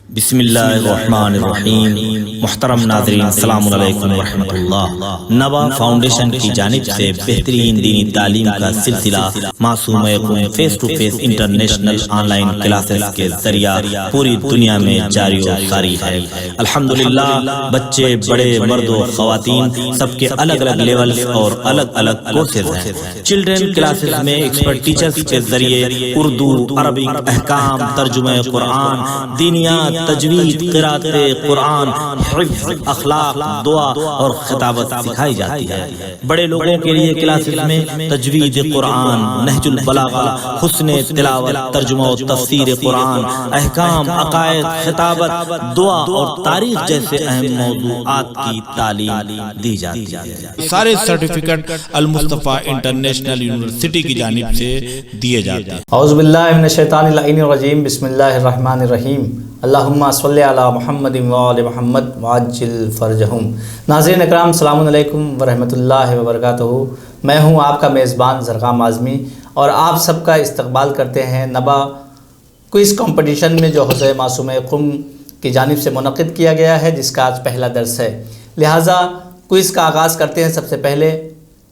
بسم اللہ الرحمن الرحیم۔ محترم ناظرین، السلام علیکم ورحمۃ اللہ۔ نوا فاؤنڈیشن کی جانب سے بہترین دینی تعلیم کا سلسلہ معصوم قوم face to face international online classes کے ذریعہ پوری دنیا میں جاری و ساری ہے۔ الحمدللہ بچے، بڑے، مرد و خواتین، سب کے الگ الگ لیولز اور الگ الگ کورسز ہیں۔ چلڈرن کلاسز میں ایکسپرٹ ٹیچرز کے ذریعے اردو، عربک، احکام، ترجمہ قرآن، دینیات، تجوید، قرات قرآن، حفظ، اخلاق، دعا اور خطابت سکھائی جاتی ہے۔ بڑے لوگوں کے لیے کلاسز میں تجوید قرآن، نہج البلاغہ، حسن تلاوت، ترجمہ و تفسیر قرآن، احکام، عقائد، خطابت، دعا اور تاریخ جیسے اہم موضوعات کی تعلیم دی جاتی ہے۔ سارے سرٹیفکیٹ المصطفیٰ انٹرنیشنل یونیورسٹی کی جانب سے دیے جاتے ہیں۔ اعوذ باللہ من الشیطان اللعین الرجیم، بسم اللہ الرحمن الرحیم، اللہم صلی علی محمد وآل محمد وعجل فرجہم۔ ناظرین اکرام، السلام علیکم ورحمۃ اللہ وبرکاتہ۔ میں ہوں آپ کا میزبان زرقام اعظمی اور آپ سب کا استقبال کرتے ہیں نبا کوئز کمپٹیشن میں جو حوزہ معصوم قم کی جانب سے منعقد کیا گیا ہے، جس کا آج پہلا درس ہے۔ لہٰذا کوئز کا آغاز کرتے ہیں سب سے پہلے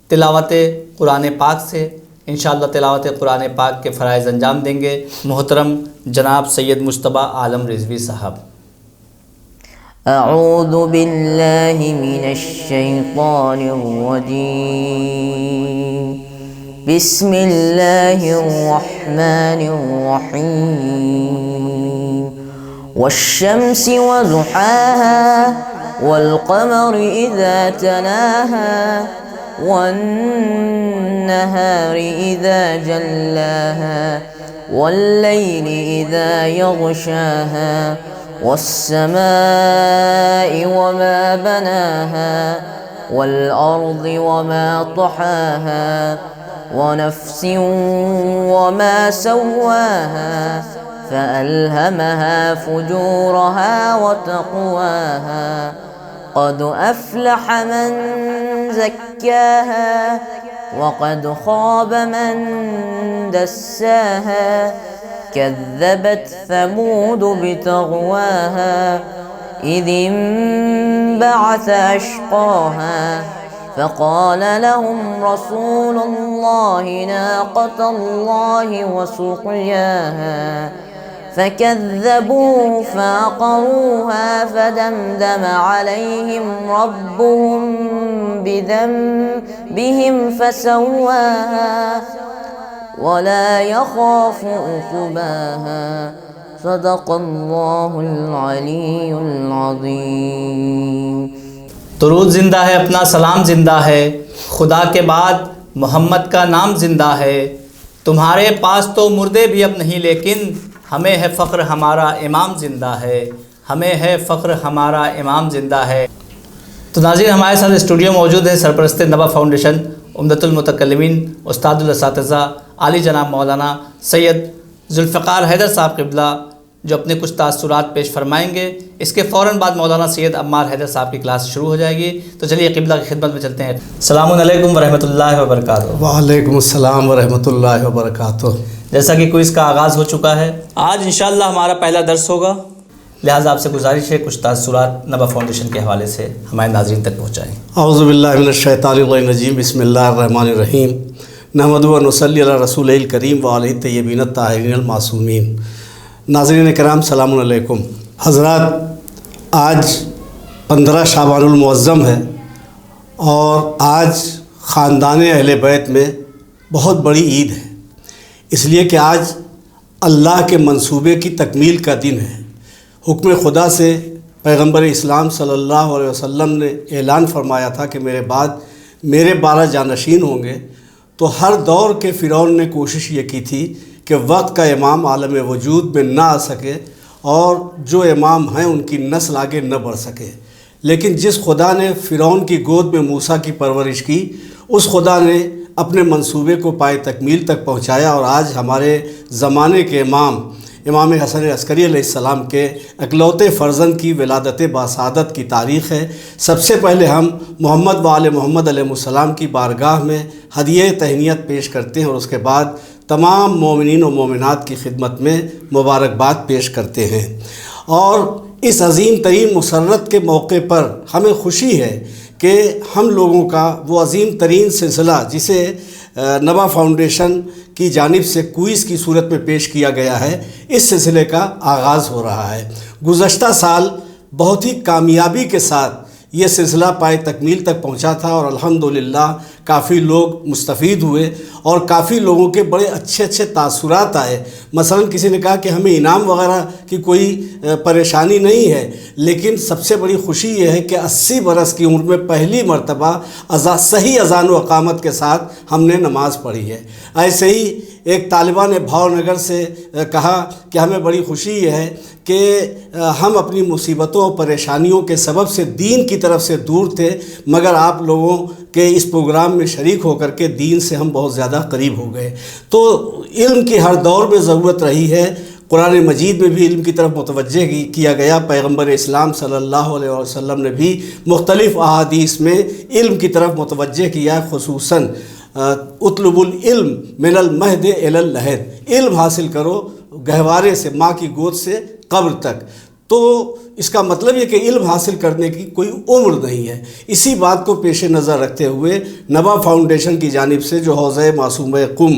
تلاوت قرآن پاک سے۔ انشاءاللہ تلاوت قرآن پاک کے فرائض انجام دیں گے محترم جناب سید مجتبیٰ عالم رضوی صاحب۔ اعوذ باللہ من الشیطان الرجیم، بسم اللہ الرحمن الرحیم، والشمس وضحاها والقمر اذا تلاها والنهار إذا جلاها والليل إذا يغشاها والسماء وما بناها والأرض وما طحاها ونفس وما سواها فألهمها فجورها وتقواها قد أفلح من زكاها وقد خاب من دساها كذبت ثمود بتغواها إذ انبعث أشقاها فقال لهم رسول الله ناقة الله وسقياها فكذبوه فعقروها فدمدم عليهم ربهم بذنبهم فسواها ولا يخاف عقباها صدق الله العلي العظيم۔ درود زندہ ہے، اپنا سلام زندہ ہے، خدا کے بعد محمد کا نام زندہ ہے۔ تمہارے پاس تو مردے بھی اب نہیں، لیکن ہمیں ہے فخر ہمارا امام زندہ ہے، ہمیں ہے فخر ہمارا امام زندہ ہے۔ تو ناظرین، ہمارے ساتھ اسٹوڈیو موجود ہے سرپرست نبا فاؤنڈیشن، عمدۃ المتکلمین، استاد الاساتذہ، عالی جناب مولانا سید ذوالفقار حیدر صاحب قبلہ، جو اپنے کچھ تاثرات پیش فرمائیں گے۔ اس کے فوراً بعد مولانا سید عمار حیدر صاحب کی کلاس شروع ہو جائے گی۔ تو چلیے قبلہ کی خدمت میں چلتے ہیں۔ السلام علیکم ورحمۃ اللہ وبرکاتہ۔ وعلیکم السلام ورحمۃ اللہ وبرکاتہ۔ جیسا کہ کوئز کا آغاز ہو چکا ہے، آج انشاءاللہ ہمارا پہلا درس ہوگا، لہٰذا آپ سے گزارش ہے کچھ تاثرات نبا فاؤنڈیشن کے حوالے سے ہمارے ناظرین تک پہنچائیں۔ اعوذ باللہ من الشیطان الرجیم، بسم اللہ الرحمن الرحیم، نحمد و نصلی علی رسول الکریم وعلیہ الطیبین الطاہرین المعصومین۔ ناظرین کرام، السلام علیکم۔ حضرات، آج 15 شعبان المعظم ہے اور آج خاندان اہل بیت میں بہت بڑی عید ہے، اس لیے کہ آج اللہ کے منصوبے کی تکمیل کا دن ہے۔ حکم خدا سے پیغمبر اسلام صلی اللہ علیہ وسلم نے اعلان فرمایا تھا کہ میرے بعد میرے 12 جانشین ہوں گے، تو ہر دور کے فرعون نے کوشش یہ کی تھی کہ وقت کا امام عالم وجود میں نہ آ سکے اور جو امام ہیں ان کی نسل آگے نہ بڑھ سکے، لیکن جس خدا نے فرعون کی گود میں موسیٰ کی پرورش کی، اس خدا نے اپنے منصوبے کو پائے تکمیل تک پہنچایا، اور آج ہمارے زمانے کے امام حسن عسکری علیہ السلام کے اکلوتے فرزند کی ولادت باسعادت کی تاریخ ہے۔ سب سے پہلے ہم محمد و آل محمد علیہ السلام کی بارگاہ میں ہدیہ تہنیت پیش کرتے ہیں اور اس کے بعد تمام مومنین و مومنات کی خدمت میں مبارکباد پیش کرتے ہیں۔ اور اس عظیم ترین مسرت کے موقع پر ہمیں خوشی ہے کہ ہم لوگوں کا وہ عظیم ترین سلسلہ جسے نبا فاؤنڈیشن کی جانب سے کوئز کی صورت میں پیش کیا گیا ہے، اس سلسلے کا آغاز ہو رہا ہے۔ گزشتہ سال بہت ہی کامیابی کے ساتھ یہ سلسلہ پائے تکمیل تک پہنچا تھا اور الحمدللہ کافی لوگ مستفید ہوئے اور کافی لوگوں کے بڑے اچھے اچھے تاثرات آئے۔ مثلا کسی نے کہا کہ ہمیں انعام وغیرہ کی کوئی پریشانی نہیں ہے، لیکن سب سے بڑی خوشی یہ ہے کہ 80 برس کی عمر میں پہلی مرتبہ صحیح اذان و اقامت کے ساتھ ہم نے نماز پڑھی ہے۔ ایسے ہی ایک طالبہ نے بھاؤ نگر سے کہا کہ ہمیں بڑی خوشی یہ ہے کہ ہم اپنی مصیبتوں اور پریشانیوں کے سبب سے دین کی طرف سے دور تھے، مگر آپ لوگوں کے اس پروگرام میں شریک ہو کر کے دین سے ہم بہت زیادہ قریب ہو گئے۔ تو علم کی ہر دور میں ضرورت رہی ہے، قرآن مجید میں بھی علم کی طرف متوجہ کیا گیا، پیغمبر اسلام صلی اللہ علیہ وسلم نے بھی مختلف احادیث میں علم کی طرف متوجہ کیا، خصوصاً اطلب العلم من المہد الی اللحد، علم حاصل کرو گہوارے سے، ماں کی گود سے قبر تک۔ تو اس کا مطلب یہ کہ علم حاصل کرنے کی کوئی عمر نہیں ہے۔ اسی بات کو پیش نظر رکھتے ہوئے نبا فاؤنڈیشن کی جانب سے جو حوضہ معصومہ قم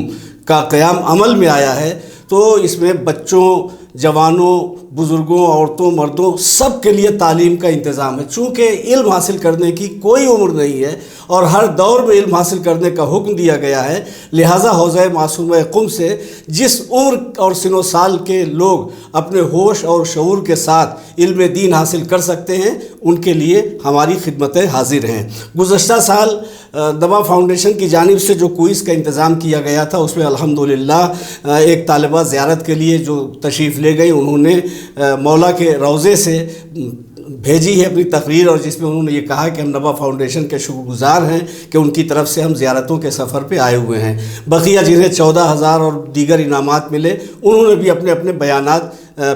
کا قیام عمل میں آیا ہے، تو اس میں بچوں، جوانوں، بزرگوں، عورتوں، مردوں سب کے لیے تعلیم کا انتظام ہے۔ چونکہ علم حاصل کرنے کی کوئی عمر نہیں ہے اور ہر دور میں علم حاصل کرنے کا حکم دیا گیا ہے، لہٰذا حوضہ معصومہ قم سے جس عمر اور سن و سال کے لوگ اپنے ہوش اور شعور کے ساتھ علم دین حاصل کر سکتے ہیں، ان کے لیے ہماری خدمتیں حاضر ہیں۔ گزشتہ سال نبا فاؤنڈیشن کی جانب سے جو کوئز کا انتظام کیا گیا تھا، اس میں الحمدللہ ایک طالبہ زیارت کے لیے جو تشریف لے گئی، انہوں نے مولا کے روضے سے بھیجی ہے اپنی تقریر، اور جس میں انہوں نے یہ کہا کہ ہم نبا فاؤنڈیشن کے شکر گزار ہیں کہ ان کی طرف سے ہم زیارتوں کے سفر پہ آئے ہوئے ہیں۔ بقیہ جنہیں 14,000 اور دیگر انعامات ملے، انہوں نے بھی اپنے اپنے بیانات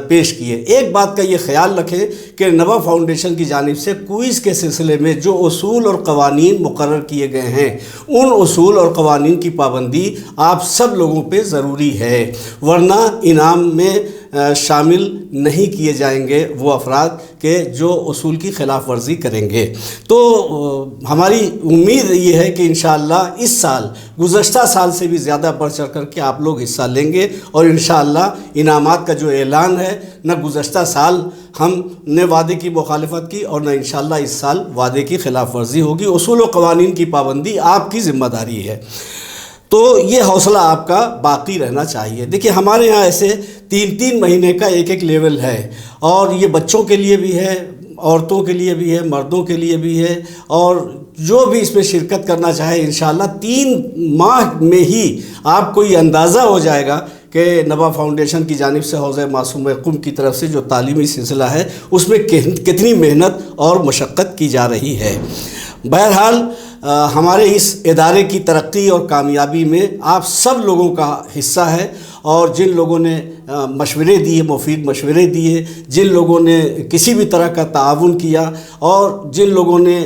پیش کیے۔ ایک بات کا یہ خیال رکھیں کہ نبا فاؤنڈیشن کی جانب سے کوئز کے سلسلے میں جو اصول اور قوانین مقرر کیے گئے ہیں، ان اصول اور قوانین کی پابندی آپ سب لوگوں پہ ضروری ہے، ورنہ انعام میں شامل نہیں کیے جائیں گے وہ افراد کہ جو اصول کی خلاف ورزی کریں گے۔ تو ہماری امید یہ ہے کہ انشاءاللہ اس سال گزشتہ سال سے بھی زیادہ بڑھ چڑھ کر کے آپ لوگ حصہ لیں گے، اور انشاءاللہ انعامات کا جو اعلان ہے، نہ گزشتہ سال ہم نے وعدے کی مخالفت کی اور نہ انشاءاللہ اس سال وعدے کی خلاف ورزی ہوگی۔ اصول و قوانین کی پابندی آپ کی ذمہ داری ہے، تو یہ حوصلہ آپ کا باقی رہنا چاہیے۔ دیکھیے ہمارے ہاں ایسے 3 مہینے کا ایک لیول ہے، اور یہ بچوں کے لیے بھی ہے، عورتوں کے لیے بھی ہے، مردوں کے لیے بھی ہے، اور جو بھی اس میں شرکت کرنا چاہے انشاءاللہ 3 ماہ میں ہی آپ کو یہ اندازہ ہو جائے گا کہ نبا فاؤنڈیشن کی جانب سے حوضہ معصومہ قم کی طرف سے جو تعلیمی سلسلہ ہے اس میں کتنی محنت اور مشقت کی جا رہی ہے۔ بہرحال ہمارے اس ادارے کی ترقی اور کامیابی میں آپ سب لوگوں کا حصہ ہے، اور جن لوگوں نے مشورے دیے، مفید مشورے دیے، جن لوگوں نے کسی بھی طرح کا تعاون کیا، اور جن لوگوں نے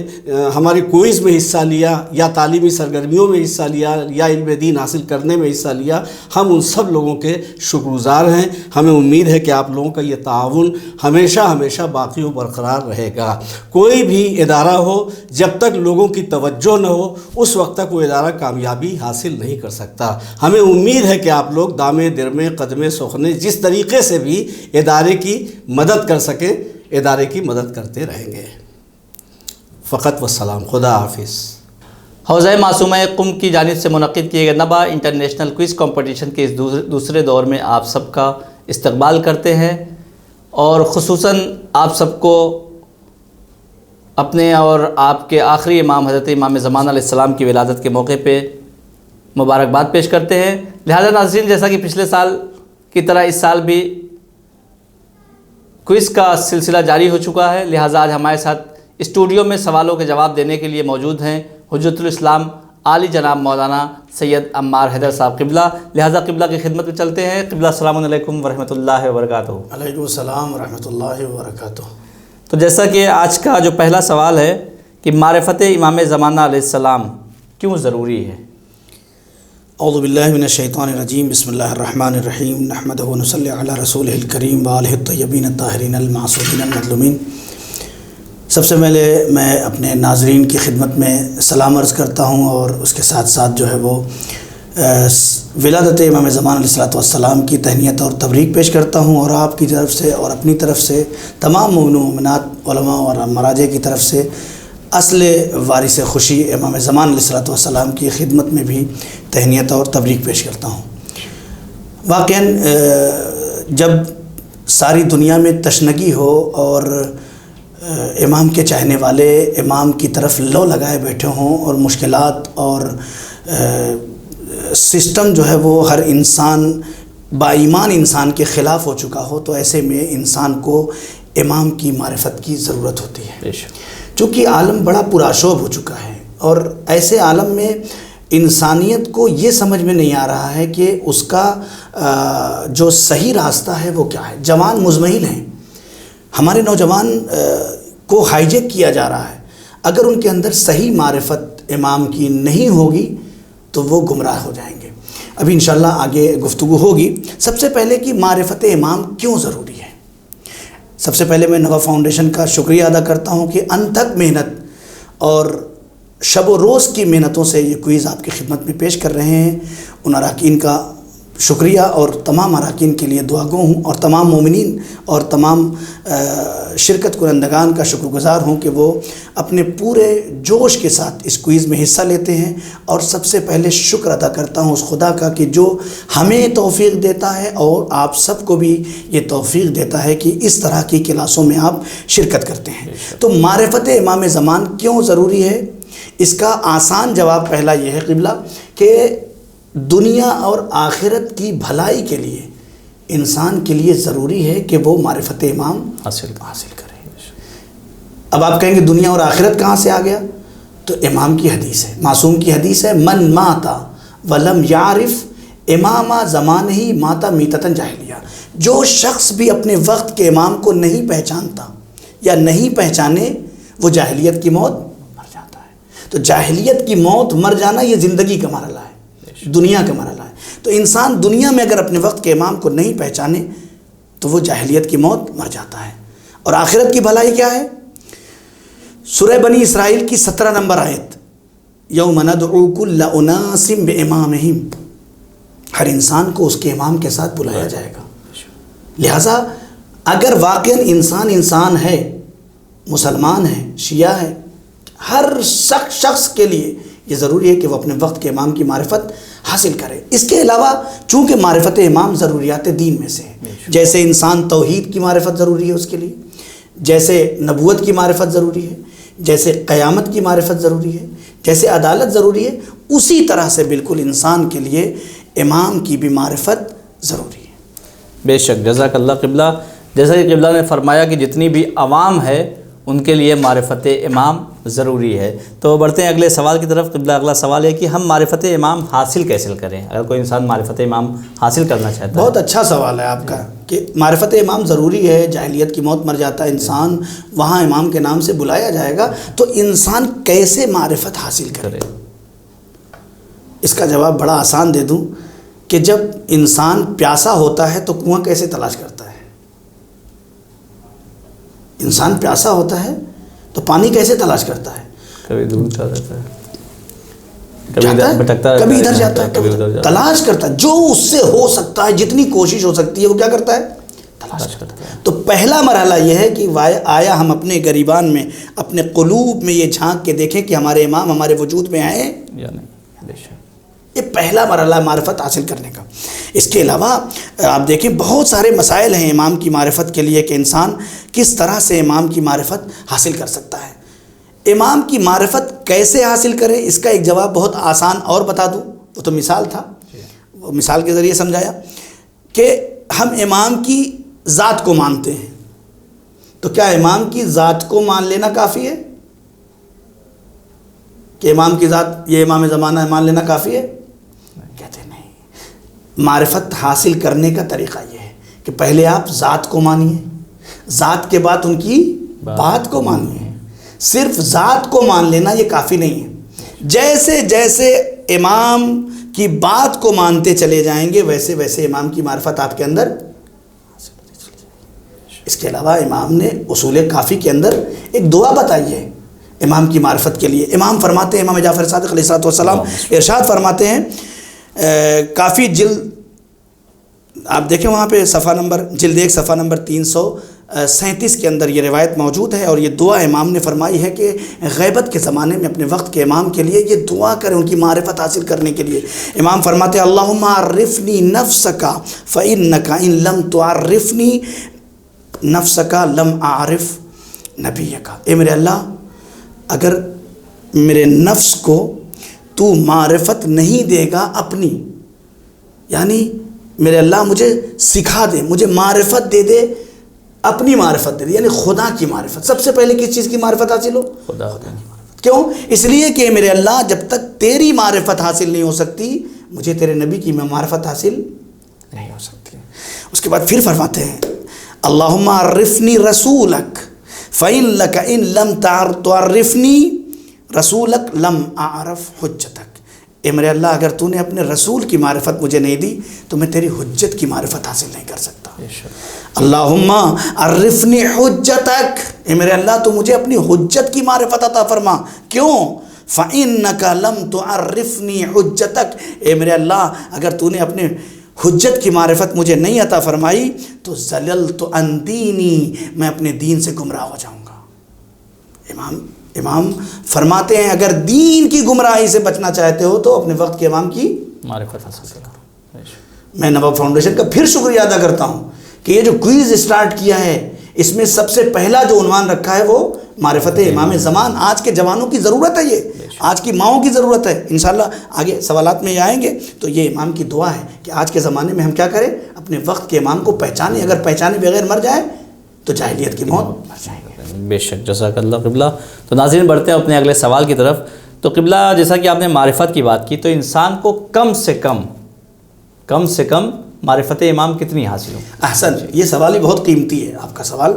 ہمارے کوئز میں حصہ لیا یا تعلیمی سرگرمیوں میں حصہ لیا یا علم دین حاصل کرنے میں حصہ لیا، ہم ان سب لوگوں کے شکر گزار ہیں۔ ہمیں امید ہے کہ آپ لوگوں کا یہ تعاون ہمیشہ ہمیشہ باقی و برقرار رہے گا۔ کوئی بھی ادارہ ہو، جب تک لوگوں کی توجہ نہ ہو، اس وقت تک وہ ادارہ کامیابی حاصل نہیں کر سکتا۔ ہمیں امید ہے کہ آپ لوگ دامے درمے قدمے سخنے جس طریقے سے بھی ادارے کی مدد کر سکیں، ادارے کی مدد کرتے رہیں گے۔ فقط والسلام، خدا حافظ۔ حوضہ معصومہ قم کی جانب سے منعقد کیے گئے نبا انٹرنیشنل کوئز کمپٹیشن کے اس دوسرے دور میں آپ سب کا استقبال کرتے ہیں، اور خصوصاً آپ سب کو اپنے اور آپ کے آخری امام حضرت امام زمانہ علیہ السلام کی ولادت کے موقع پہ مبارکباد پیش کرتے ہیں۔ لہذا ناظرین، جیسا کہ پچھلے سال کی طرح اس سال بھی کوئز کا سلسلہ جاری ہو چکا ہے، لہذا آج ہمارے ساتھ اسٹوڈیو میں سوالوں کے جواب دینے کے لیے موجود ہیں حجت الاسلام عالی جناب مولانا سید عمار حیدر صاحب قبلہ۔ لہذا قبلہ کی خدمت میں چلتے ہیں۔ قبلہ السلام علیکم ورحمۃ اللہ وبرکاتہ۔ علیکم السلام ورحمۃ اللہ وبرکاتہ۔ تو جیسا کہ آج کا جو پہلا سوال ہے کہ معرفت امام زمانہ علیہ السلام کیوں ضروری ہے؟ اعوذ باللہ من الشیطان الرجیم بسم اللہ الرحمن الرحیم نحمدہ و نصلی علی رسولہ الکریم وآلہ الطیبین الطاہرین المعصومین المظلومین۔ سب سے پہلے میں اپنے ناظرین کی خدمت میں سلام عرض کرتا ہوں اور اس کے ساتھ ساتھ جو ہے وہ ولادت امام زمان علیہ الصلوۃ والسلام کی تہنیت اور تبریک پیش کرتا ہوں، اور آپ کی طرف سے اور اپنی طرف سے تمام مومن و مومنات علماء اور مراجع کی طرف سے اصل وارث خوشی امام زمان علیہ الصلوۃ والسلام کی خدمت میں بھی تہنیت اور تبریک پیش کرتا ہوں۔ واقعاً جب ساری دنیا میں تشنگی ہو اور امام کے چاہنے والے امام کی طرف لو لگائے بیٹھے ہوں اور مشکلات اور سسٹم جو ہے وہ ہر انسان با ایمان انسان کے خلاف ہو چکا ہو، تو ایسے میں انسان کو امام کی معرفت کی ضرورت ہوتی ہے، چونکہ عالم بڑا پرآشوب ہو چکا ہے، اور ایسے عالم میں انسانیت کو یہ سمجھ میں نہیں آ رہا ہے کہ اس کا جو صحیح راستہ ہے وہ کیا ہے۔ جوان مزمحل ہیں، ہمارے نوجوان کو ہائی جیک کیا جا رہا ہے۔ اگر ان کے اندر صحیح معرفت امام کی نہیں ہوگی تو وہ گمراہ ہو جائیں گے۔ ابھی انشاءاللہ آگے گفتگو ہوگی۔ سب سے پہلے کہ معرفت امام کیوں ضروری ہے، سب سے پہلے میں نوا فاؤنڈیشن کا شکریہ ادا کرتا ہوں کہ انتھک محنت اور شب و روز کی محنتوں سے یہ کوئز آپ کی خدمت میں پیش کر رہے ہیں۔ ان اراکین کا شکریہ اور تمام اراکین کے لیے دعا گو ہوں، اور تمام مومنین اور تمام شرکت کنندگان کا شکر گزار ہوں کہ وہ اپنے پورے جوش کے ساتھ اس کوئز میں حصہ لیتے ہیں۔ اور سب سے پہلے شکر ادا کرتا ہوں اس خدا کا کہ جو ہمیں توفیق دیتا ہے اور آپ سب کو بھی یہ توفیق دیتا ہے کہ اس طرح کی کلاسوں میں آپ شرکت کرتے ہیں۔ تو معرفت امام زمان کیوں ضروری ہے، اس کا آسان جواب پہلا یہ ہے قبلہ کہ دنیا اور آخرت کی بھلائی کے لیے انسان کے لیے ضروری ہے کہ وہ معرفت امام حاصل کرے۔ اب آپ کہیں گے دنیا اور آخرت کہاں سے آ گیا، تو امام کی حدیث ہے، معصوم کی حدیث ہے، من ماتا ولم یعرف امام زمانہ ماتا میتتن جاہلیہ۔ جو شخص بھی اپنے وقت کے امام کو نہیں پہچانتا یا نہیں پہچانے، وہ جاہلیت کی موت مر جاتا ہے۔ تو جاہلیت کی موت مر جانا یہ زندگی کا مرحلہ ہے، دنیا کا مرحلہ ہے۔ تو انسان دنیا میں اگر اپنے وقت کے امام کو نہیں پہچانے تو وہ جاہلیت کی موت مر جاتا ہے۔ اور آخرت کی بھلائی کیا ہے، سورہ بنی اسرائیل کی 17 نمبر آیت، یوم ندعو کل اناس بامامہم، ہر انسان کو اس کے امام کے ساتھ بلایا جائے گا۔ لہٰذا اگر واقعاً انسان ہے، مسلمان ہے، شیعہ ہے، ہر شخص کے لیے یہ ضروری ہے کہ وہ اپنے وقت کے امام کی معرفت حاصل کرے۔ اس کے علاوہ چونکہ معرفت امام ضروریات دین میں سے ہے، جیسے انسان توحید کی معرفت ضروری ہے اس کے لیے، جیسے نبوت کی معرفت ضروری ہے، جیسے قیامت کی معرفت ضروری ہے، جیسے عدالت ضروری ہے، اسی طرح سے بالکل انسان کے لیے امام کی بھی معرفت ضروری ہے۔ بے شک، جزاک اللہ قبلہ۔ جیسا کہ قبلہ نے فرمایا کہ جتنی بھی عوام ہے ان کے لیے معرفت امام ضروری ہے۔ تو بڑھتے ہیں اگلے سوال کی طرف۔ قبلہ اگلا سوال ہے کہ ہم معرفت امام حاصل کیسے کریں، اگر کوئی انسان معرفت امام حاصل کرنا چاہتا ہے؟ بہت اچھا سوال ہے آپ کا کہ معرفت امام ضروری ہے، جاہلیت کی موت مر جاتا ہے انسان، وہاں امام کے نام سے بلایا جائے گا، تو انسان کیسے معرفت حاصل کرے؟ اس کا جواب بڑا آسان دے دوں کہ جب انسان پیاسا ہوتا ہے تو کنواں کیسے تلاش کرتا ہے؟ انسان پیاسا ہوتا ہے تو پانی کیسے تلاش کرتا ہے؟ کبھی دور چلا جاتا ہے، کبھی ادھر جاتا ہے، کبھی تلاش کرتا ہے، جو اس سے ہو سکتا ہے، جتنی کوشش ہو سکتی ہے وہ کیا کرتا ہے؟ تلاش کرتا ہے۔ تو پہلا مرحلہ یہ ہے کہ آیا ہم اپنے گریبان میں، اپنے قلوب میں یہ جھانک کے دیکھیں کہ ہمارے امام ہمارے وجود میں آئے یا نہیں۔ یہ پہلا مرحلہ ہے معرفت حاصل کرنے کا۔ اس کے علاوہ آپ دیکھیں بہت سارے مسائل ہیں امام کی معرفت کے لیے کہ انسان کس طرح سے امام کی معرفت حاصل کر سکتا ہے۔ امام کی معرفت کیسے حاصل کرے، اس کا ایک جواب بہت آسان اور بتا دوں، وہ تو مثال تھا، وہ مثال کے ذریعے سمجھایا کہ ہم امام کی ذات کو مانتے ہیں، تو کیا امام کی ذات کو مان لینا کافی ہے؟ کہ امام کی ذات یہ امام زمانہ ہے مان لینا کافی ہے؟ کہتے نہیں۔ معرفت حاصل کرنے کا طریقہ یہ ہے کہ پہلے آپ ذات کو مانیے، ذات کے بعد ان کی بات کو مانیے۔ صرف ذات کو مان لینا یہ کافی نہیں ہے۔ جیسے جیسے امام کی بات کو مانتے چلے جائیں گے ویسے ویسے امام کی معرفت آپ کے اندر. اس کے علاوہ امام نے اصول کافی کے اندر ایک دعا بتائی ہے امام کی معرفت کے لیے. امام فرماتے ہیں، امام جعفر صادق علیہ الصلوۃ والسلام ارشاد فرماتے ہیں، کافی جلد آپ دیکھیں وہاں پہ صفحہ نمبر جلد 1 صفحہ نمبر 337 کے اندر یہ روایت موجود ہے، اور یہ دعا امام نے فرمائی ہے کہ غیبت کے زمانے میں اپنے وقت کے امام کے لیے یہ دعا کریں ان کی معرفت حاصل کرنے کے لیے. امام فرماتے ہیں اللہم عرفنی نفسک فإنک ان لم تعرفنی نفسک لم اعرف نبیک. اے میرے اللہ، اگر میرے نفس کو تو معرفت نہیں دے گا اپنی، یعنی میرے اللہ مجھے سکھا دے، مجھے معرفت دے دے، اپنی معرفت دے دے، یعنی خدا کی معرفت. سب سے پہلے کس چیز کی معرفت حاصل ہو؟ خدا کی. کیوں؟ اس لیے کہ میرے اللہ جب تک تیری معرفت حاصل نہیں ہو سکتی مجھے تیرے نبی کی معرفت حاصل نہیں ہو سکتی. اس کے بعد پھر فرماتے ہیں اللہم عرفنی رسولک فإن لک ان لم تعرفنی رسولک لم اعرف حجتک. اے میرے اللہ، اگر تو نے اپنے رسول کی معرفت مجھے نہیں دی تو میں تیری حجت کی معرفت حاصل نہیں کر سکتا. اللہم عرفنی حجتک. اے میرے اللہ، تو مجھے اپنی حجت کی معرفت عطا فرما. کیوں؟ فإنک لم تعرفنی حجتک. اے میرے اللہ، اگر تو نے اپنے حجت کی معرفت مجھے نہیں عطا فرمائی تو زللت عن دینی، میں اپنے دین سے گمراہ ہو جاؤں گا. امام فرماتے ہیں اگر دین کی گمراہی سے بچنا چاہتے ہو تو اپنے وقت کے امام کی معرفت حاصل کرو. میں نواب فاؤنڈیشن کا پھر شکریہ ادا کرتا ہوں کہ یہ جو کوئز اسٹارٹ کیا ہے اس میں سب سے پہلا جو عنوان رکھا ہے وہ معرفت امام زمان. آج کے جوانوں کی ضرورت ہے، یہ آج کی ماؤں کی ضرورت ہے. انشاءاللہ آگے سوالات میں یہ آئیں گے تو یہ امام کی دعا ہے کہ آج کے زمانے میں ہم کیا کریں، اپنے وقت کے امام کو پہچانیں. اگر پہچانے بغیر مر جائیں تو جاہلیت کی موت مر جائیں گے. بے شک، جزاک اللہ قبلہ. تو ناظرین بڑھتے ہیں اپنے اگلے سوال کی طرف. تو قبلہ جیسا کہ آپ نے معرفت کی بات کی تو انسان کو کم سے کم معرفت امام کتنی حاصل ہو؟ احسن، یہ سوال ہی بہت قیمتی ہے آپ کا سوال.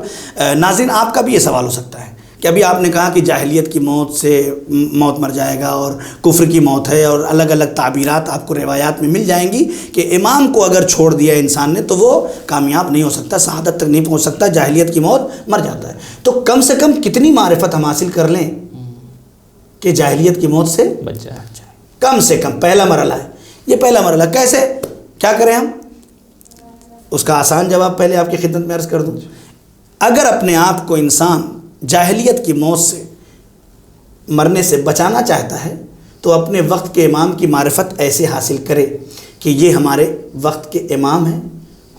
ناظرین آپ کا بھی یہ سوال ہو سکتا ہے کہ ابھی آپ نے کہا کہ جاہلیت کی موت سے موت مر جائے گا اور کفر کی موت ہے، اور الگ الگ تعبیرات آپ کو روایات میں مل جائیں گی کہ امام کو اگر چھوڑ دیا انسان نے تو وہ کامیاب نہیں ہو سکتا، شہادت تک نہیں پہنچ سکتا، جاہلیت کی موت مر جاتا ہے. تو کم سے کم کتنی معرفت ہم حاصل کر لیں کہ جاہلیت کی موت سے بچ جائے؟ کم سے کم پہلا مرحلہ ہے یہ. پہلا مرحلہ کیسے، کیا کریں ہم؟ اس کا آسان جواب پہلے آپ کی خدمت میں عرض کر دوں. اگر اپنے آپ کو انسان جاہلیت کی موت سے مرنے سے بچانا چاہتا ہے تو اپنے وقت کے امام کی معرفت ایسے حاصل کرے کہ یہ ہمارے وقت کے امام ہیں،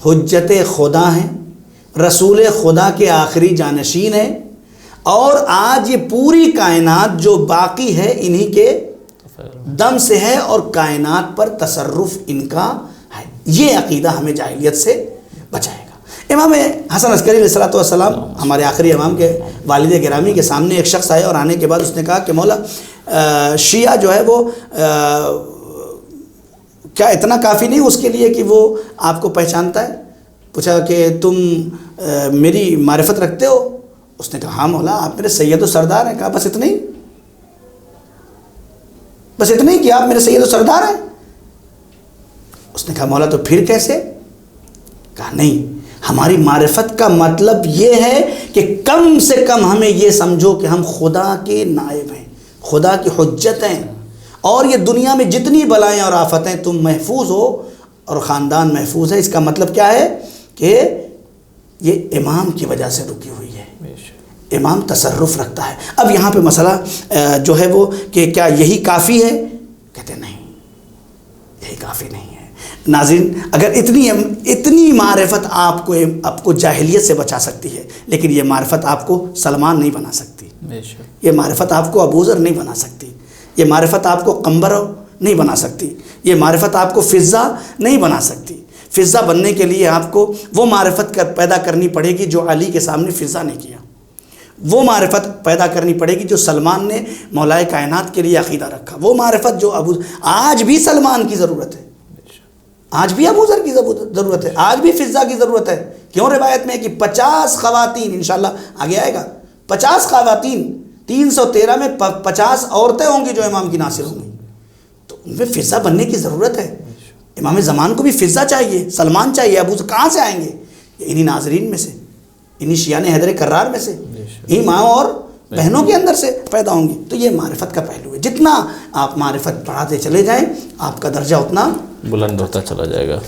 حجت خدا ہیں، رسول خدا کے آخری جانشین ہیں، اور آج یہ پوری کائنات جو باقی ہے انہی کے دم سے ہے اور کائنات پر تصرف ان کا ہے. یہ عقیدہ ہمیں جاہلیت سے بچائے گا. امام حسن عسکری علیہ السلام ہمارے آخری امام کے والد گرامی کے سامنے ایک شخص آئے اور آنے کے بعد اس نے کہا کہ مولا شیعہ جو ہے وہ کیا اتنا کافی نہیں اس کے لیے کہ وہ آپ کو پہچانتا ہے؟ پوچھا کہ تم میری معرفت رکھتے ہو؟ اس نے کہا ہاں مولا، آپ میرے سید و سردار ہیں. کہا بس اتنا ہی، بس اتنا ہی کہ آپ میرے سید و سردار ہیں؟ اس نے کہا مولا تو پھر کیسے؟ کہا نہیں، ہماری معرفت کا مطلب یہ ہے کہ کم سے کم ہمیں یہ سمجھو کہ ہم خدا کے نائب ہیں، خدا کی حجت ہیں، اور یہ دنیا میں جتنی بلائیں اور آفتیں تم محفوظ ہو اور خاندان محفوظ ہے. اس کا مطلب کیا ہے کہ یہ امام کی وجہ سے رکی ہوئی ہے، امام تصرف رکھتا ہے. اب یہاں پہ مسئلہ جو ہے وہ کہ کیا یہی کافی ہے؟ کہتے نہیں، یہی کافی نہیں ہے. ناظرین اگر اتنی معرفت آپ کو جاہلیت سے بچا سکتی ہے، لیکن یہ معرفت آپ کو سلمان نہیں بنا سکتی، یہ معرفت آپ کو ابوذر نہیں بنا سکتی، یہ معرفت آپ کو قمبر نہیں بنا سکتی، یہ معرفت آپ کو فضہ نہیں بنا سکتی. فضہ بننے کے لیے آپ کو وہ معرفت پیدا کرنی پڑے گی جو علی کے سامنے فضہ نے کیا، وہ معرفت پیدا کرنی پڑے گی جو سلمان نے مولائے کائنات کے لیے عقیدہ رکھا، وہ معرفت جو آج بھی سلمان کی ضرورت ہے، آج بھی ابوذر کی ضرورت ہے، آج بھی فضہ کی ضرورت ہے. کیوں؟ روایت میں کہ 50 خواتین، انشاءاللہ آگے آئے گا، 50 خواتین 313 میں 50 عورتیں ہوں گی جو امام کی ناصر ہوں گی. تو ان میں فضا بننے کی ضرورت ہے. امام زمان کو بھی فضا چاہیے، سلمان چاہیے. ابو کہاں سے آئیں گے؟ انہی ناظرین میں سے، انہی شیعان حیدر کرار میں سے، انہی ماں اور بہنوں کے اندر سے پیدا ہوں گی. تو یہ معرفت کا پہلو ہے. جتنا آپ معرفت پڑھاتے چلے جائیں آپ کا درجہ اتنا بلند ہوتا چلا جائے گا.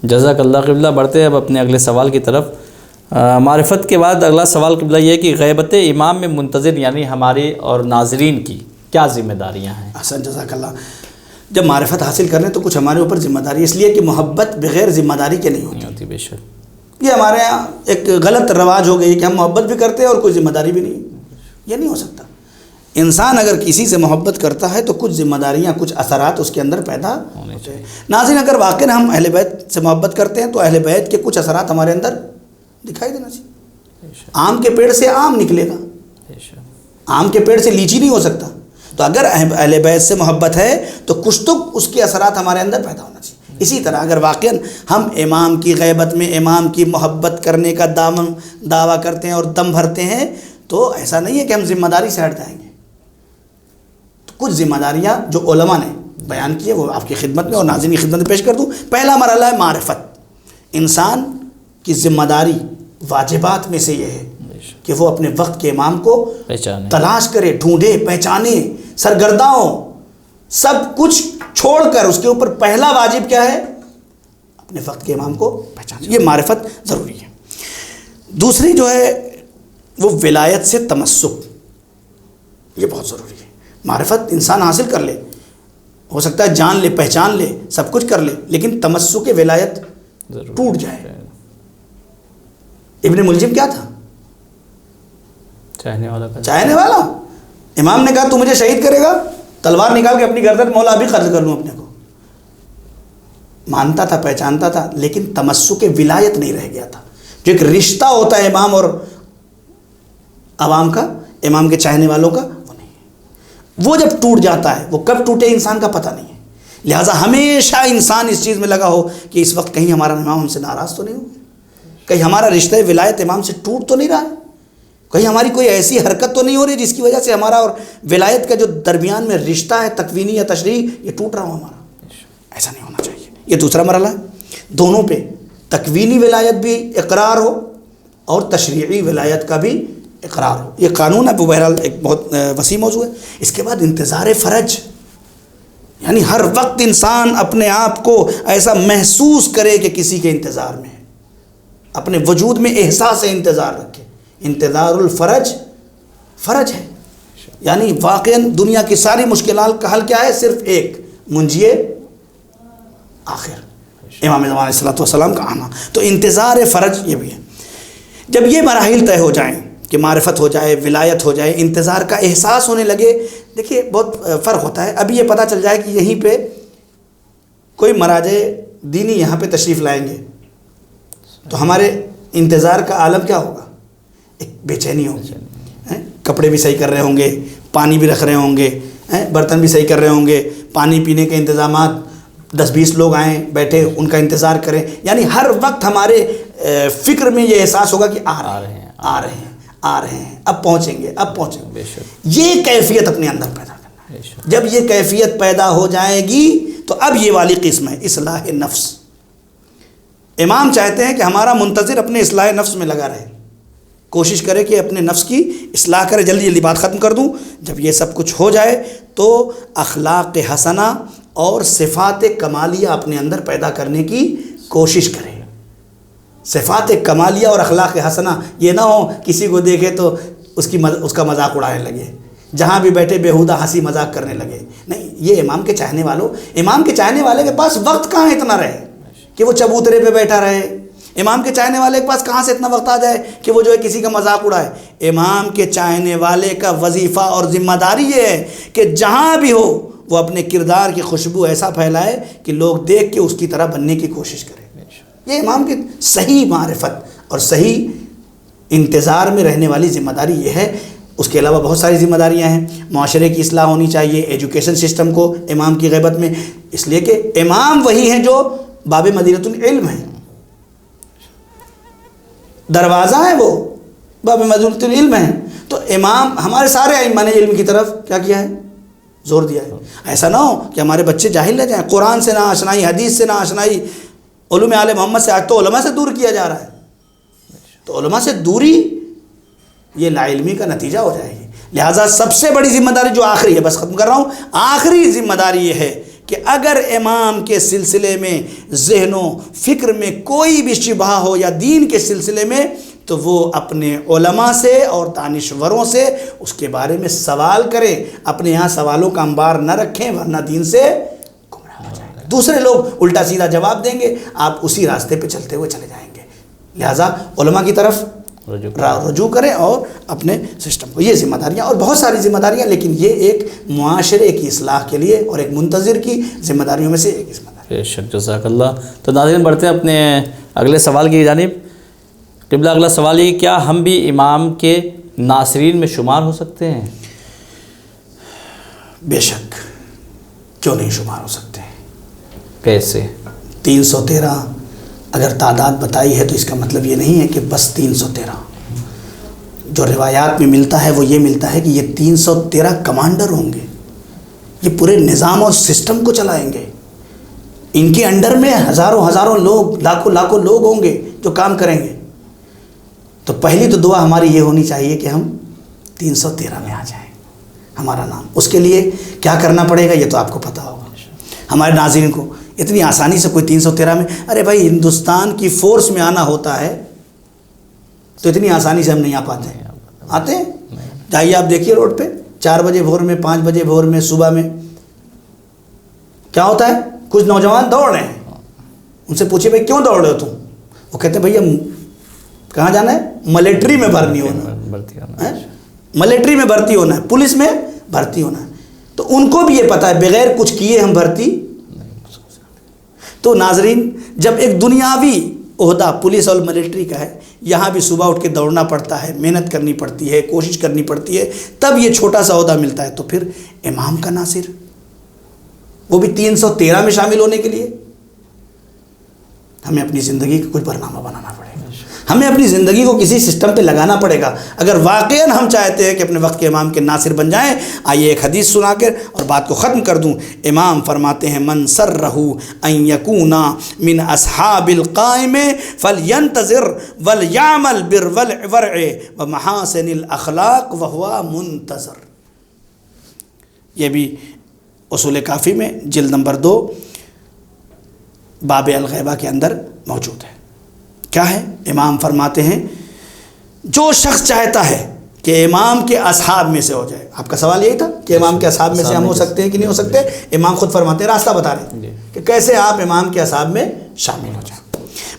جزاک اللہ. قبلہ بڑھتے ہیں اب اپنے اگلے سوال کی طرف. معرفت کے بعد اگلا سوال قبلہ یہ ہے کہ غیبت امام میں منتظر یعنی ہمارے اور ناظرین کی کیا ذمہ داریاں ہیں؟ احسن، جزاک اللہ. جب معرفت حاصل کرنے تو کچھ ہمارے اوپر ذمہ داری، اس لیے کہ محبت بغیر ذمہ داری کے نہیں ہوتی. بے شک. یہ ہمارے یہاں ایک غلط رواج ہو گئی کہ ہم محبت بھی کرتے ہیں اور کوئی ذمہ داری بھی نہیں. یہ نہیں ہو سکتا. انسان اگر کسی سے محبت کرتا ہے تو کچھ ذمہ داریاں، کچھ اثرات اس کے اندر پیدا ہوتے ہیں. ناظرین، اگر واقعی ہم اہل بیت سے محبت کرتے ہیں تو اہل بیت کے کچھ اثرات ہمارے اندر دکھائی دینا چاہیے. آم کے پیڑ سے آم نکلے گا، آم کے پیڑ سے لیچی نہیں ہو سکتا. تو اگر اہل بیت سے محبت ہے تو کچھ تو اس کے اثرات ہمارے اندر پیدا ہونا چاہیے. اسی طرح اگر واقعاً ہم امام کی غیبت میں امام کی محبت کرنے کا دعویٰ کرتے ہیں اور دم بھرتے ہیں تو ایسا نہیں ہے کہ ہم ذمہ داری سے ہٹ جائیں گے. تو کچھ ذمہ داریاں جو علماء نے بیان کی ہے وہ آپ کی خدمت میں اور ناظرین کی خدمت میں پیش کر دوں. پہلا مرحلہ ہے معرفت. انسان کی ذمہ داری واجبات میں سے یہ ہے کہ وہ اپنے وقت کے امام کو تلاش کرے، ڈھونڈے، پہچانے. سرگرداں سب کچھ چھوڑ کر اس کے اوپر پہلا واجب کیا ہے؟ اپنے وقت کے امام کو پہچانے. یہ معرفت ضروری ہے. دوسری جو ہے وہ ولایت سے تمسک، یہ بہت ضروری ہے. معرفت انسان حاصل کر لے، ہو سکتا ہے جان لے، پہچان لے، سب کچھ کر لے، لیکن تمسک ولایت ٹوٹ جائے. ابن ملجم کیا تھا؟ چاہنے والا. امام نے کہا تو مجھے شہید کرے گا، تلوار نکال کے اپنی گردن مولا ابھی قتل کر لوں اپنے کو. مانتا تھا، پہچانتا تھا، لیکن تمسک ولایت نہیں رہ گیا تھا. جو ایک رشتہ ہوتا ہے امام اور عوام کا، امام کے چاہنے والوں کا، وہ نہیں ہے. وہ جب ٹوٹ جاتا ہے، وہ کب ٹوٹے انسان کا پتہ نہیں ہے. لہٰذا ہمیشہ انسان اس چیز میں لگا ہو کہ اس وقت کہیں ہمارا امام ہم سے ناراض تو نہیں ہو، کہیں ہمارا رشتہ ولایت امام سے ٹوٹ تو نہیں رہا ہے، کہیں ہماری کوئی ایسی حرکت تو نہیں ہو رہی جس کی وجہ سے ہمارا اور ولایت کا جو درمیان میں رشتہ ہے تکوینی یا تشریعی یہ ٹوٹ رہا ہو ہمارا. ایسا نہیں ہونا چاہیے. یہ دوسرا مرحلہ ہے. دونوں پہ تکوینی ولایت بھی اقرار ہو اور تشریعی ولایت کا بھی اقرار ہو. یہ قانون ہے، وہ بہرحال ایک بہت وسیع موضوع ہے. اس کے بعد انتظار فرج، یعنی ہر وقت انسان اپنے آپ کو ایسا محسوس کرے کہ کسی کے انتظار میں ہے، اپنے وجود میں احساس انتظار رکھے. انتظار الفرج فرج ہے، یعنی واقعاً دنیا کی ساری مشکلات کا حل کیا ہے؟ صرف ایک، منجیے آخر، امام زمان علیہ السلام کا آنا. تو انتظار فرج یہ بھی ہے. جب یہ مراحل طے ہو جائیں کہ معرفت ہو جائے، ولایت ہو جائے، انتظار کا احساس ہونے لگے. دیکھیے بہت فرق ہوتا ہے. ابھی یہ پتہ چل جائے کہ یہیں پہ کوئی مراجع دینی یہاں پہ تشریف لائیں گے تو ہمارے انتظار کا عالم کیا ہوگا؟ ایک بے چینی ہوگی. کپڑے بھی صحیح کر رہے ہوں گے، پانی بھی رکھ رہے ہوں گے، برتن بھی صحیح کر رہے ہوں گے، پانی پینے کے انتظامات، 10-20 لوگ آئیں بیٹھے ان کا انتظار کریں. یعنی ہر وقت ہمارے فکر میں یہ احساس ہوگا کہ آ رہے ہیں، اب پہنچیں گے. یہ کیفیت اپنے اندر پیدا کرنا ہے. جب یہ کیفیت پیدا ہو جائے گی تو اب یہ والی قسم ہے اصلاح نفس. امام چاہتے ہیں کہ ہمارا منتظر اپنے اصلاح نفس میں لگا رہے، کوشش کرے کہ اپنے نفس کی اصلاح کرے. جلدی جلدی بات ختم کر دوں. جب یہ سب کچھ ہو جائے تو اخلاق حسنہ اور صفات کمالیہ اپنے اندر پیدا کرنے کی کوشش کرے. صفات کمالیہ اور اخلاق حسنہ یہ نہ ہو کسی کو دیکھے تو اس کا مذاق اڑانے لگے، جہاں بھی بیٹھے بیہودہ ہنسی مذاق کرنے لگے. نہیں، یہ امام کے چاہنے والے کے پاس وقت کہاں اتنا رہے کہ وہ چبوترے پہ بیٹھا رہے. امام کے چاہنے والے کے پاس کہاں سے اتنا وقت آ جائے کہ وہ جو ہے کسی کا مذاق اڑائے. امام کے چاہنے والے کا وظیفہ اور ذمہ داری یہ ہے کہ جہاں بھی ہو وہ اپنے کردار کی خوشبو ایسا پھیلائے کہ لوگ دیکھ کے اس کی طرح بننے کی کوشش کریں. یہ امام کی صحیح معرفت اور صحیح انتظار میں رہنے والی ذمہ داری یہ ہے. اس کے علاوہ بہت ساری ذمہ داریاں ہیں. معاشرے کی اصلاح ہونی چاہیے، ایجوکیشن سسٹم کو امام کی غیبت میں، اس لیے کہ امام وہی ہیں جو باب مدینۃ العلم ہیں، دروازہ ہے وہ، باب مدینۃ العلم ہیں. تو امام ہمارے سارے ائمہ نے علم کی طرف کیا کیا ہے؟ زور دیا ہے. ایسا نہ ہو کہ ہمارے بچے جاہل رہ جائیں، قرآن سے نہ آشنائی، حدیث سے نہ آشنائی، علوم آل محمد سے. آج تو علماء سے دور کیا جا رہا ہے. تو علماء سے دوری یہ لا علمی کا نتیجہ ہو جائے گی. لہٰذا سب سے بڑی ذمہ داری جو آخری ہے، بس ختم کر رہا ہوں، آخری ذمہ داری یہ ہے کہ اگر امام کے سلسلے میں ذہن و فکر میں کوئی بھی شبہ ہو یا دین کے سلسلے میں، تو وہ اپنے علماء سے اور دانشوروں سے اس کے بارے میں سوال کریں. اپنے یہاں سوالوں کا انبار نہ رکھیں، ورنہ دین سے گمراہ ہو جائیں گے. دوسرے لوگ الٹا سیدھا جواب دیں گے، آپ اسی راستے پہ چلتے ہوئے چلے جائیں گے. لہٰذا علماء کی طرف رجوع کریں اور اپنے سسٹم کو. یہ ذمہ داریاں اور بہت ساری ذمہ داریاں، لیکن یہ ایک معاشرے کی اصلاح کے لیے اور ایک منتظر کی ذمہ داریوں میں سے ایک ذمہ داری. بے شک، جزاک اللہ. تو ناظرین بڑھتے ہیں اپنے اگلے سوال کی جانب. قبلہ اگلا سوال یہ، کیا ہم بھی امام کے ناصرین میں شمار ہو سکتے ہیں؟ بے شک، کیوں نہیں شمار ہو سکتے. کیسے؟ 313 اگر تعداد بتائی ہے تو اس کا مطلب یہ نہیں ہے کہ بس 313. جو روایات میں ملتا ہے وہ یہ ملتا ہے کہ یہ 313 کمانڈر ہوں گے، یہ پورے نظام اور سسٹم کو چلائیں گے. ان کے انڈر میں ہزاروں لوگ، لاکھوں لوگ ہوں گے جو کام کریں گے. تو پہلی تو دعا ہماری یہ ہونی چاہیے کہ ہم 313 میں آ جائیں، ہمارا نام. اس کے لیے کیا کرنا پڑے گا یہ تو آپ کو پتہ ہوگا. ہمارے ناظرین کو اتنی آسانی سے کوئی 313 میں، ارے بھائی ہندوستان کی فورس میں آنا ہوتا ہے تو اتنی آسانی سے ہم نہیں آ پاتے ہیں. آتے ہیں؟ جائیے آپ دیکھیے روڈ پہ 4 بجے بھور میں، 5 بجے بھور میں، صبح میں کیا ہوتا ہے. کچھ نوجوان دوڑ رہے ہیں، ان سے پوچھے بھائی کیوں دوڑ رہے ہو تم؟ وہ کہتے ہیں بھیا کہاں جانا ہے؟ ملٹری میں بھرتی ہونا، ملٹری میں بھرتی ہونا ہے، پولیس میں بھرتی ہونا ہے. تو ان کو بھی یہ پتہ ہے بغیر کچھ کیے ہم بھرتی. تو ناظرین، جب ایک دنیاوی عہدہ پولیس اور ملٹری کا ہے، یہاں بھی صبح اٹھ کے دوڑنا پڑتا ہے، محنت کرنی پڑتی ہے، کوشش کرنی پڑتی ہے، تب یہ چھوٹا سا عہدہ ملتا ہے. تو پھر امام کا ناصر، وہ بھی 313 میں شامل ہونے کے لیے ہمیں اپنی زندگی کا کچھ برنامہ بنانا پڑے گا. ہمیں اپنی زندگی کو کسی سسٹم پہ لگانا پڑے گا اگر واقعاً ہم چاہتے ہیں کہ اپنے وقت کے امام کے ناصر بن جائیں. آئیے ایک حدیث سنا کر اور بات کو ختم کر دوں. امام فرماتے ہیں، من سرہ ان یکون من اصحاب القائم فلینتظر ولیعمل بالورع ومحاسن الاخلاق وہو منتظر. یہ بھی اصول کافی میں جلد نمبر 2 باب الغیبہ کے اندر موجود ہے. کیا ہے؟ امام فرماتے ہیں جو شخص چاہتا ہے کہ امام کے اصحاب میں سے ہو جائے. آپ کا سوال یہی تھا کہ امام کے اصحاب میں سے ہم ہو سکتے ہیں کہ نہیں ہو سکتے. امام خود فرماتے ہیں، راستہ بتا رہے ہیں کہ کیسے آپ امام کے اصحاب میں شامل ہو جائیں.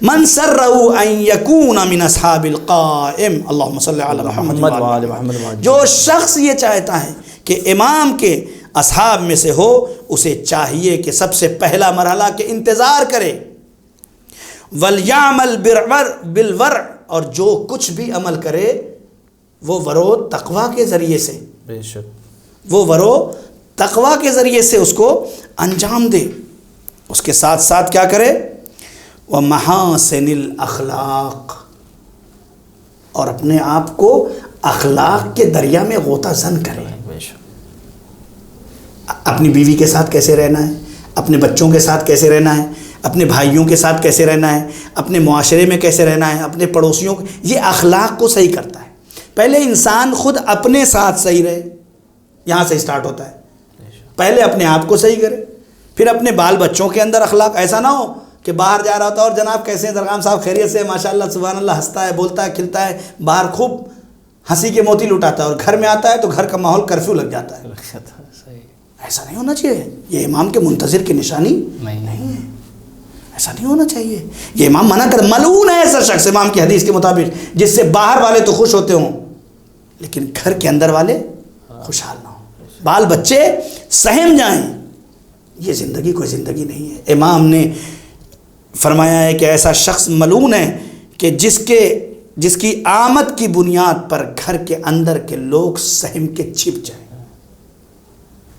من سرہ ان یکون من اصحاب القائم، اللہم صلی علی محمد وعلی محمد. جو شخص یہ چاہتا ہے کہ امام کے اصحاب میں سے ہو، اسے چاہیے کہ سب سے پہلا مرحلہ کے انتظار کرے. وَلْيَعْمَلْ بِالْوَرْعِ، اور جو کچھ بھی عمل کرے وہ ورو تقویٰ کے ذریعے سے، بے شک وہ ورو تقویٰ کے ذریعے سے اس کو انجام دے. اس کے ساتھ ساتھ کیا کرے؟ وَمَحَاسِنِ الْأَخْلَاقِ، اور اپنے آپ کو اخلاق کے دریا میں غوطہ زن کرے. اپنی بیوی کے ساتھ کیسے رہنا ہے، اپنے بچوں کے ساتھ کیسے رہنا ہے، اپنے بھائیوں کے ساتھ کیسے رہنا ہے، اپنے معاشرے میں کیسے رہنا ہے، اپنے پڑوسیوں یہ اخلاق کو صحیح کرتا ہے. پہلے انسان خود اپنے ساتھ صحیح رہے، یہاں سے اسٹارٹ ہوتا ہے. پہلے اپنے آپ کو صحیح کرے، پھر اپنے بال بچوں کے اندر اخلاق. ایسا نہ ہو کہ باہر جا رہا ہوتا ہے اور جناب کیسے ہیں درغام صاحب، خیریت سے، ماشاءاللہ سبحان اللہ، ہنستا ہے، بولتا ہے، کھلتا ہے، باہر خوب ہنسی کے موتی لٹاتا ہے، اور گھر میں آتا ہے تو گھر کا ماحول کرفیو لگ جاتا ہے. ایسا نہیں ہونا چاہیے. یہ امام کے منتظر کی نشانی نہیں ہے. ایسا نہیں ہونا چاہیے. یہ امام منع کر، ملعون ہے ایسا شخص، امام کی حدیث کے مطابق، جس سے باہر والے تو خوش ہوتے ہوں لیکن گھر کے اندر والے خوشحال نہ ہوں، بال بچے سہم جائیں. یہ زندگی کوئی زندگی نہیں ہے. امام نے فرمایا ہے کہ ایسا شخص ملعون ہے کہ جس کی آمد کی بنیاد پر گھر کے اندر کے لوگ سہم کے چھپ جائیں.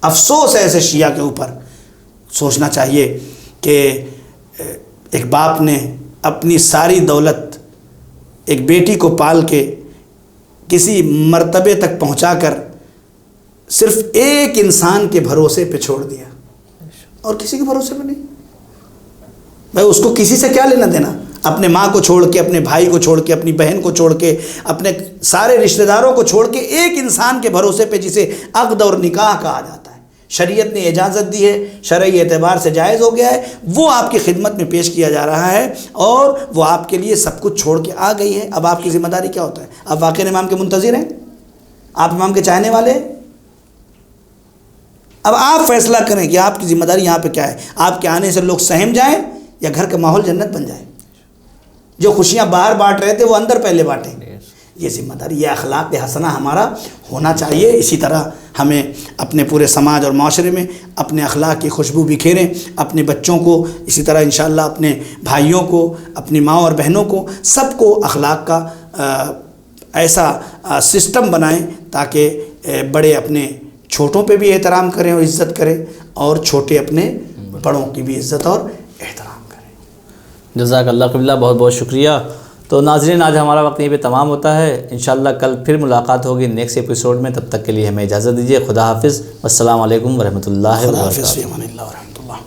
افسوس ہے ایسے شیعہ کے اوپر. سوچنا چاہیے کہ ایک باپ نے اپنی ساری دولت ایک بیٹی کو پال کے کسی مرتبے تک پہنچا کر صرف ایک انسان کے بھروسے پہ چھوڑ دیا اور کسی کے بھروسے پہ نہیں. بھائی اس کو کسی سے کیا لینا دینا؟ اپنے ماں کو چھوڑ کے، اپنے بھائی کو چھوڑ کے، اپنی بہن کو چھوڑ کے، اپنے سارے رشتہ داروں کو چھوڑ کے ایک انسان کے بھروسے پہ جسے عقد اور نکاح کہا جاتا ہے، شریعت نے اجازت دی ہے، شرعی اعتبار سے جائز ہو گیا ہے، وہ آپ کی خدمت میں پیش کیا جا رہا ہے اور وہ آپ کے لیے سب کچھ چھوڑ کے آ گئی ہے. اب آپ کی ذمہ داری کیا ہوتا ہے؟ آپ واقعی امام کے منتظر ہیں؟ آپ امام کے چاہنے والے ہیں؟ اب آپ فیصلہ کریں کہ آپ کی ذمہ داری یہاں پہ کیا ہے. آپ کے آنے سے لوگ سہم جائیں یا گھر کا ماحول جنت بن جائے. جو خوشیاں باہر بانٹ رہے تھے وہ اندر پہلے بانٹیں. یہ ذمہ داری، یہ اخلاق حسنہ ہمارا ہونا چاہیے. اسی طرح ہمیں اپنے پورے سماج اور معاشرے میں اپنے اخلاق کی خوشبو بکھیریں. اپنے بچوں کو اسی طرح انشاءاللہ اپنے بھائیوں کو، اپنی ماں اور بہنوں کو، سب کو اخلاق کا ایسا سسٹم بنائیں تاکہ بڑے اپنے چھوٹوں پہ بھی احترام کریں اور عزت کریں اور چھوٹے اپنے بڑوں کی بھی عزت اور احترام کریں. جزاک اللہ قبلہ، بہت بہت شکریہ. تو ناظرین، آج ہمارا وقت یہیں پہ تمام ہوتا ہے. انشاءاللہ کل پھر ملاقات ہوگی نیکسٹ ایپیسوڈ میں. تب تک کے لیے ہمیں اجازت دیجیے. خدا حافظ. السلام علیکم ورحمۃ اللہ وبرکاتہ. فی امان اللہ ورحمۃ اللہ.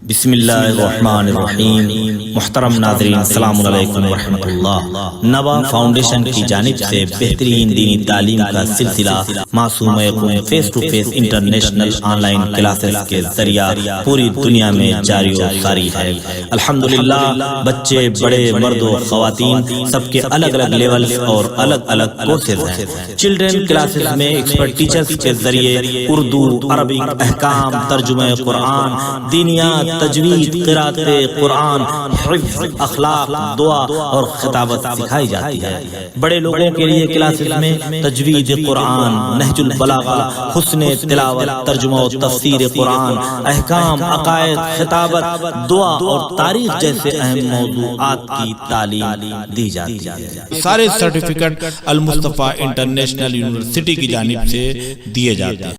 بسم اللہ الرحمن الرحیم. محترم ناظرین، السلام علیکم ورحمۃ اللہ. نوا فاؤنڈیشن کی جانب سے بہترین دینی تعلیم کا سلسلہ معصوم یقوم face to face international online classes کے ذریعہ پوری دنیا میں جاری و ساری ہے. الحمدللہ بچے، بڑے، مرد و خواتین، سب کے الگ الگ لیولز اور الگ الگ کورسز ہیں. چلڈرن کلاسز میں ایکسپرٹ ٹیچرز کے ذریعے اردو، عربک، احکام، ترجمہ قرآن، دینیات، تجوید، قرات قرآن، حفظ، اخلاق، دعا اور خطابت سکھائی جاتی ہے. بڑے لوگوں کے لیے کلاسز میں تجوید قرآن، نہج البلاغہ، حسن تلاوت، ترجمہ و تفسیر قرآن، احکام، عقائد، خطابت، دعا اور تاریخ جیسے اہم موضوعات کی تعلیم دی جاتی ہے. سارے سرٹیفکیٹ المصطفیٰ انٹرنیشنل یونیورسٹی کی جانب سے دیے جاتے ہیں.